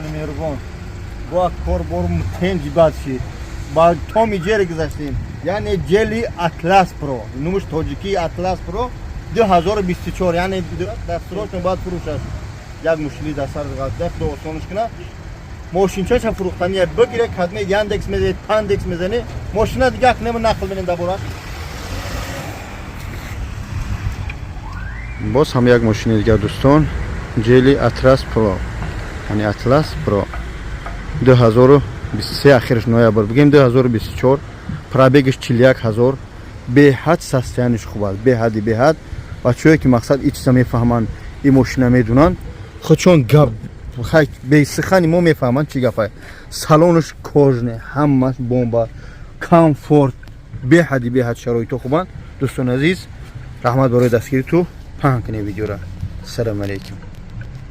دوستان مهربان با کاربرم تنج بادشی با تومی جری گذاشتیم یعنی جلی اطلس پرو نموش تاجیکی اطلس پرو 2024 یعنی دستوراتون باید فروش است یک مشکلی در سر دست دو آسانش کنه ماشینچه چه فروختنیه بگیره کدمه یاندکس میزنید پاندکس میزنید ماشینه دیگه کنه نقل بینیم در بورا باز هم یک ماشین دیگه دوستان جلی اطلس پرو یعنی اطلس پرو 2023 آخرش نویابر بگیم 2024 پرابگش 41000 به حد سستانش خوب است به حد بچه‌ای که مقصد هیچ چیز میفهمن این ماشین میدونن خودشون گپ خاک به سخنی ما میفهمن چی گفته سالونش کژنه همش بمب کامفورت به حد شرایط خوبن دوستان عزیز رحمت برای دستگیری تو پهن کنید ویدیو را سلام علیکم